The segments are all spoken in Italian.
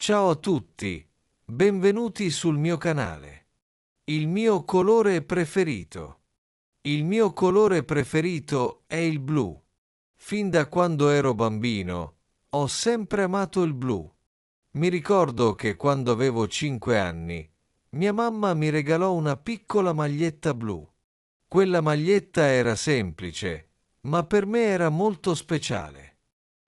Ciao a tutti, benvenuti sul mio canale. Il mio colore preferito. Il mio colore preferito è il blu. Fin da quando ero bambino, ho sempre amato il blu. Mi ricordo che quando avevo 5 anni, mia mamma mi regalò una piccola maglietta blu. Quella maglietta era semplice, ma per me era molto speciale.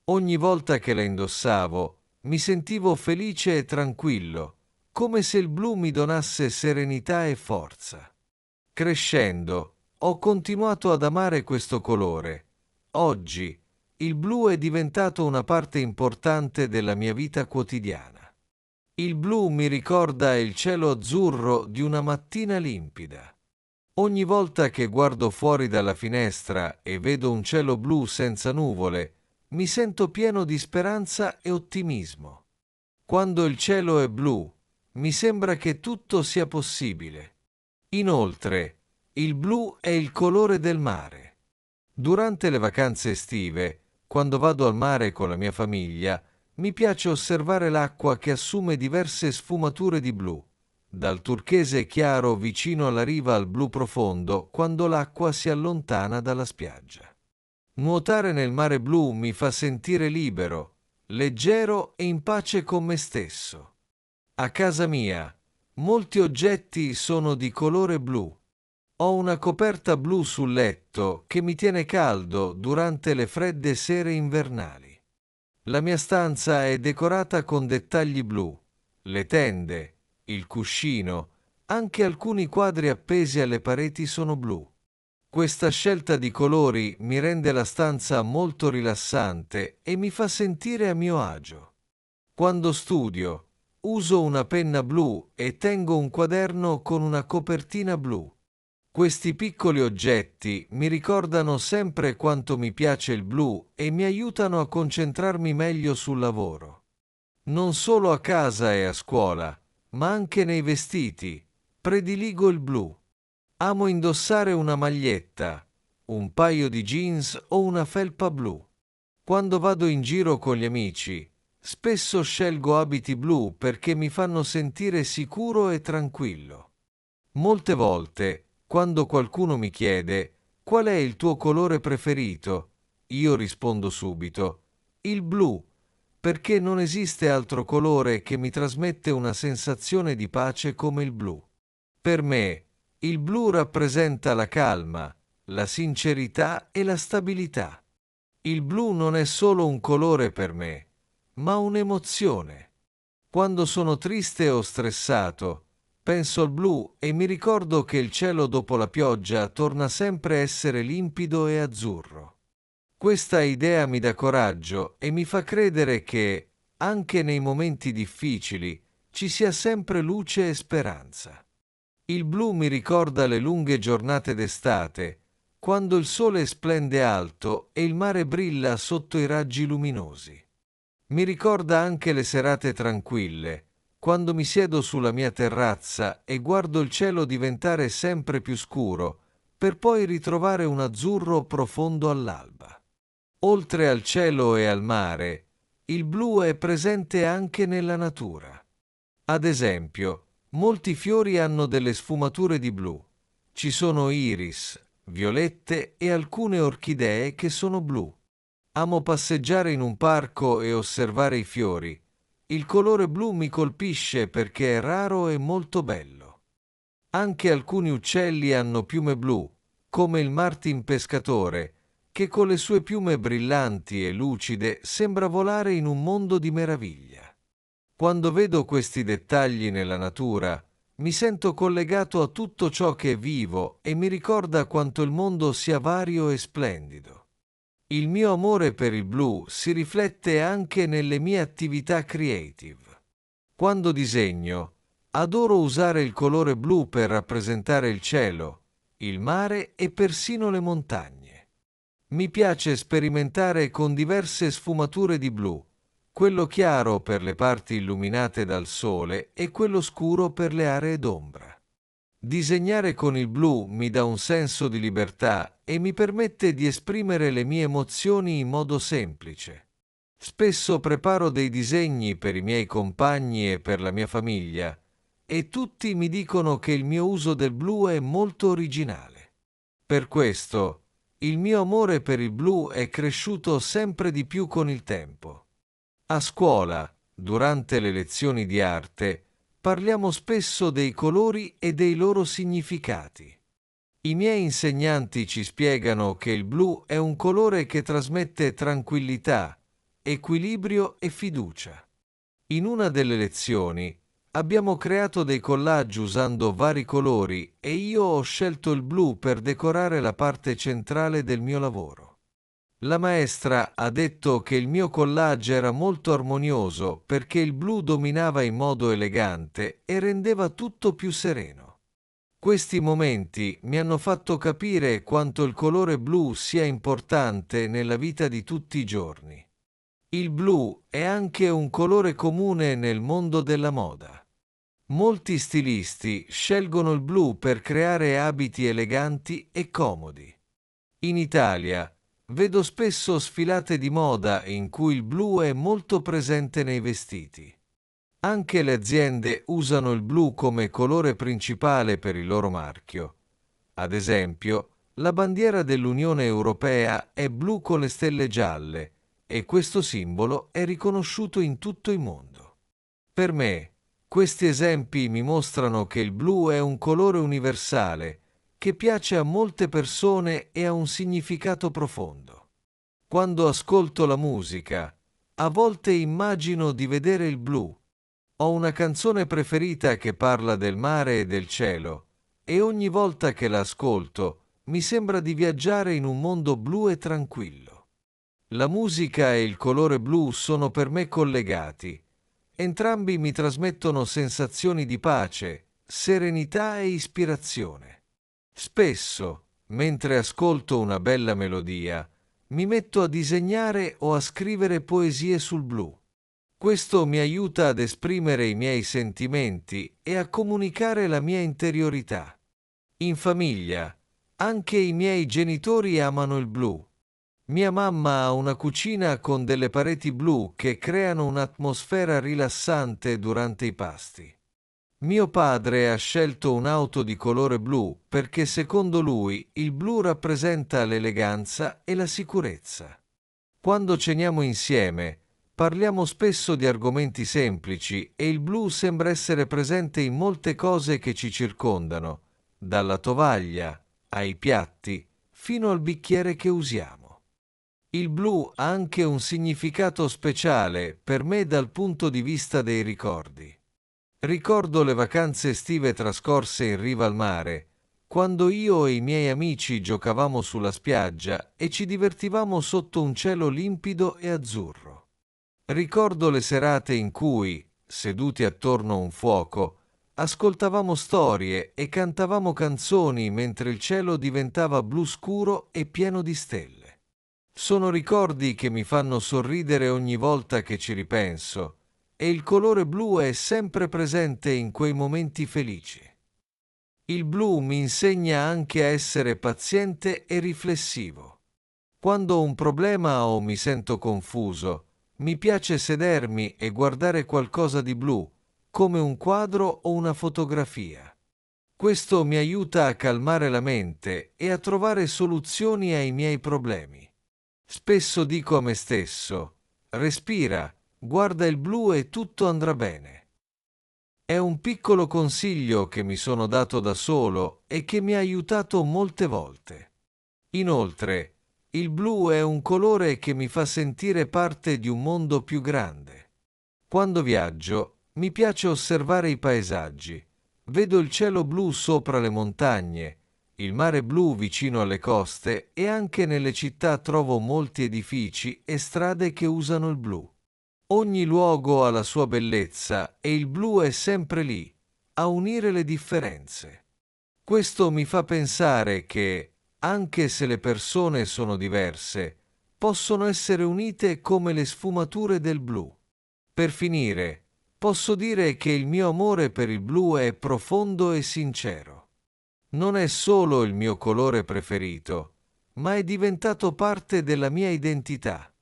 Ogni volta che la indossavo, mi sentivo felice e tranquillo, come se il blu mi donasse serenità e forza. Crescendo, ho continuato ad amare questo colore. Oggi, il blu è diventato una parte importante della mia vita quotidiana. Il blu mi ricorda il cielo azzurro di una mattina limpida. Ogni volta che guardo fuori dalla finestra e vedo un cielo blu senza nuvole, mi sento pieno di speranza e ottimismo. Quando il cielo è blu, mi sembra che tutto sia possibile. Inoltre, il blu è il colore del mare. Durante le vacanze estive, quando vado al mare con la mia famiglia, mi piace osservare l'acqua che assume diverse sfumature di blu, dal turchese chiaro vicino alla riva al blu profondo quando l'acqua si allontana dalla spiaggia. Nuotare nel mare blu mi fa sentire libero, leggero e in pace con me stesso. A casa mia, molti oggetti sono di colore blu. Ho una coperta blu sul letto che mi tiene caldo durante le fredde sere invernali. La mia stanza è decorata con dettagli blu, le tende, il cuscino, anche alcuni quadri appesi alle pareti sono blu. Questa scelta di colori mi rende la stanza molto rilassante e mi fa sentire a mio agio. Quando studio, uso una penna blu e tengo un quaderno con una copertina blu. Questi piccoli oggetti mi ricordano sempre quanto mi piace il blu e mi aiutano a concentrarmi meglio sul lavoro. Non solo a casa e a scuola, ma anche nei vestiti. Prediligo il blu. Amo indossare una maglietta, un paio di jeans o una felpa blu. Quando vado in giro con gli amici, spesso scelgo abiti blu perché mi fanno sentire sicuro e tranquillo. Molte volte, quando qualcuno mi chiede qual è il tuo colore preferito, io rispondo subito, il blu, perché non esiste altro colore che mi trasmette una sensazione di pace come il blu. Per me, il blu rappresenta la calma, la sincerità e la stabilità. Il blu non è solo un colore per me, ma un'emozione. Quando sono triste o stressato, penso al blu e mi ricordo che il cielo dopo la pioggia torna sempre a essere limpido e azzurro. Questa idea mi dà coraggio e mi fa credere che, anche nei momenti difficili, ci sia sempre luce e speranza. Il blu mi ricorda le lunghe giornate d'estate, quando il sole splende alto e il mare brilla sotto i raggi luminosi. Mi ricorda anche le serate tranquille, quando mi siedo sulla mia terrazza e guardo il cielo diventare sempre più scuro, per poi ritrovare un azzurro profondo all'alba. Oltre al cielo e al mare, il blu è presente anche nella natura. Ad esempio, molti fiori hanno delle sfumature di blu. Ci sono iris, violette e alcune orchidee che sono blu. Amo passeggiare in un parco e osservare i fiori. Il colore blu mi colpisce perché è raro e molto bello. Anche alcuni uccelli hanno piume blu, come il martin pescatore, che con le sue piume brillanti e lucide sembra volare in un mondo di meraviglia. Quando vedo questi dettagli nella natura, mi sento collegato a tutto ciò che è vivo e mi ricorda quanto il mondo sia vario e splendido. Il mio amore per il blu si riflette anche nelle mie attività creative. Quando disegno, adoro usare il colore blu per rappresentare il cielo, il mare e persino le montagne. Mi piace sperimentare con diverse sfumature di blu, quello chiaro per le parti illuminate dal sole e quello scuro per le aree d'ombra. Disegnare con il blu mi dà un senso di libertà e mi permette di esprimere le mie emozioni in modo semplice. Spesso preparo dei disegni per i miei compagni e per la mia famiglia, e tutti mi dicono che il mio uso del blu è molto originale. Per questo, il mio amore per il blu è cresciuto sempre di più con il tempo. A scuola, durante le lezioni di arte, parliamo spesso dei colori e dei loro significati. I miei insegnanti ci spiegano che il blu è un colore che trasmette tranquillità, equilibrio e fiducia. In una delle lezioni abbiamo creato dei collage usando vari colori e io ho scelto il blu per decorare la parte centrale del mio lavoro. La maestra ha detto che il mio collage era molto armonioso perché il blu dominava in modo elegante e rendeva tutto più sereno. Questi momenti mi hanno fatto capire quanto il colore blu sia importante nella vita di tutti i giorni. Il blu è anche un colore comune nel mondo della moda. Molti stilisti scelgono il blu per creare abiti eleganti e comodi. In Italia vedo spesso sfilate di moda in cui il blu è molto presente nei vestiti. Anche le aziende usano il blu come colore principale per il loro marchio. Ad esempio, la bandiera dell'Unione Europea è blu con le stelle gialle e questo simbolo è riconosciuto in tutto il mondo. Per me, questi esempi mi mostrano che il blu è un colore universale che piace a molte persone e ha un significato profondo. Quando ascolto la musica, a volte immagino di vedere il blu. Ho una canzone preferita che parla del mare e del cielo, e ogni volta che la ascolto mi sembra di viaggiare in un mondo blu e tranquillo. La musica e il colore blu sono per me collegati. Entrambi mi trasmettono sensazioni di pace, serenità e ispirazione. Spesso, mentre ascolto una bella melodia, mi metto a disegnare o a scrivere poesie sul blu. Questo mi aiuta ad esprimere i miei sentimenti e a comunicare la mia interiorità. In famiglia, anche i miei genitori amano il blu. Mia mamma ha una cucina con delle pareti blu che creano un'atmosfera rilassante durante i pasti. Mio padre ha scelto un'auto di colore blu perché secondo lui il blu rappresenta l'eleganza e la sicurezza. Quando ceniamo insieme, parliamo spesso di argomenti semplici e il blu sembra essere presente in molte cose che ci circondano, dalla tovaglia ai piatti fino al bicchiere che usiamo. Il blu ha anche un significato speciale per me dal punto di vista dei ricordi. Ricordo le vacanze estive trascorse in riva al mare, quando io e i miei amici giocavamo sulla spiaggia e ci divertivamo sotto un cielo limpido e azzurro. Ricordo le serate in cui, seduti attorno a un fuoco, ascoltavamo storie e cantavamo canzoni mentre il cielo diventava blu scuro e pieno di stelle. Sono ricordi che mi fanno sorridere ogni volta che ci ripenso, e il colore blu è sempre presente in quei momenti felici. Il blu mi insegna anche a essere paziente e riflessivo. Quando ho un problema o mi sento confuso, mi piace sedermi e guardare qualcosa di blu, come un quadro o una fotografia. Questo mi aiuta a calmare la mente e a trovare soluzioni ai miei problemi. Spesso dico a me stesso: respira, guarda il blu e tutto andrà bene. È un piccolo consiglio che mi sono dato da solo e che mi ha aiutato molte volte. Inoltre, il blu è un colore che mi fa sentire parte di un mondo più grande. Quando viaggio, mi piace osservare i paesaggi. Vedo il cielo blu sopra le montagne, il mare blu vicino alle coste e anche nelle città trovo molti edifici e strade che usano il blu. Ogni luogo ha la sua bellezza e il blu è sempre lì, a unire le differenze. Questo mi fa pensare che, anche se le persone sono diverse, possono essere unite come le sfumature del blu. Per finire, posso dire che il mio amore per il blu è profondo e sincero. Non è solo il mio colore preferito, ma è diventato parte della mia identità.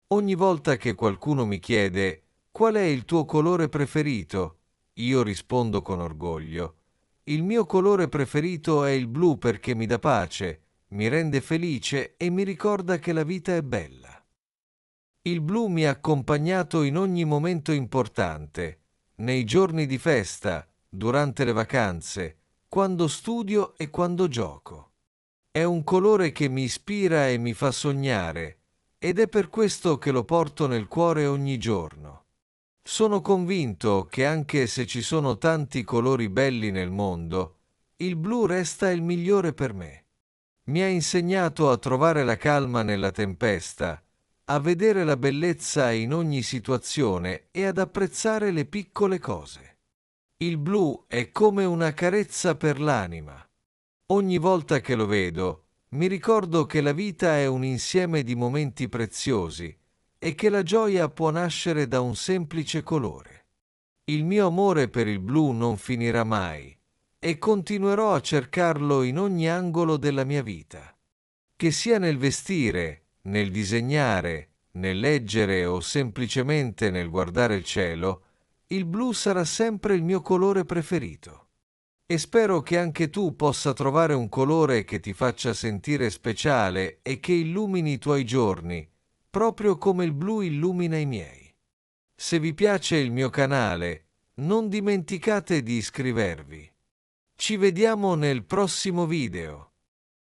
Ogni volta che qualcuno mi chiede qual è il tuo colore preferito, io rispondo con orgoglio: il mio colore preferito è il blu perché mi dà pace, mi rende felice e mi ricorda che la vita è bella. Il blu mi ha accompagnato in ogni momento importante, nei giorni di festa, durante le vacanze, quando studio e quando gioco. È un colore che mi ispira e mi fa sognare, ed è per questo che lo porto nel cuore ogni giorno. Sono convinto che anche se ci sono tanti colori belli nel mondo, il blu resta il migliore per me. Mi ha insegnato a trovare la calma nella tempesta, a vedere la bellezza in ogni situazione e ad apprezzare le piccole cose. Il blu è come una carezza per l'anima. Ogni volta che lo vedo, mi ricordo che la vita è un insieme di momenti preziosi e che la gioia può nascere da un semplice colore. Il mio amore per il blu non finirà mai e continuerò a cercarlo in ogni angolo della mia vita. Che sia nel vestire, nel disegnare, nel leggere o semplicemente nel guardare il cielo, il blu sarà sempre il mio colore preferito. E spero che anche tu possa trovare un colore che ti faccia sentire speciale e che illumini i tuoi giorni, proprio come il blu illumina i miei. Se vi piace il mio canale, non dimenticate di iscrivervi. Ci vediamo nel prossimo video.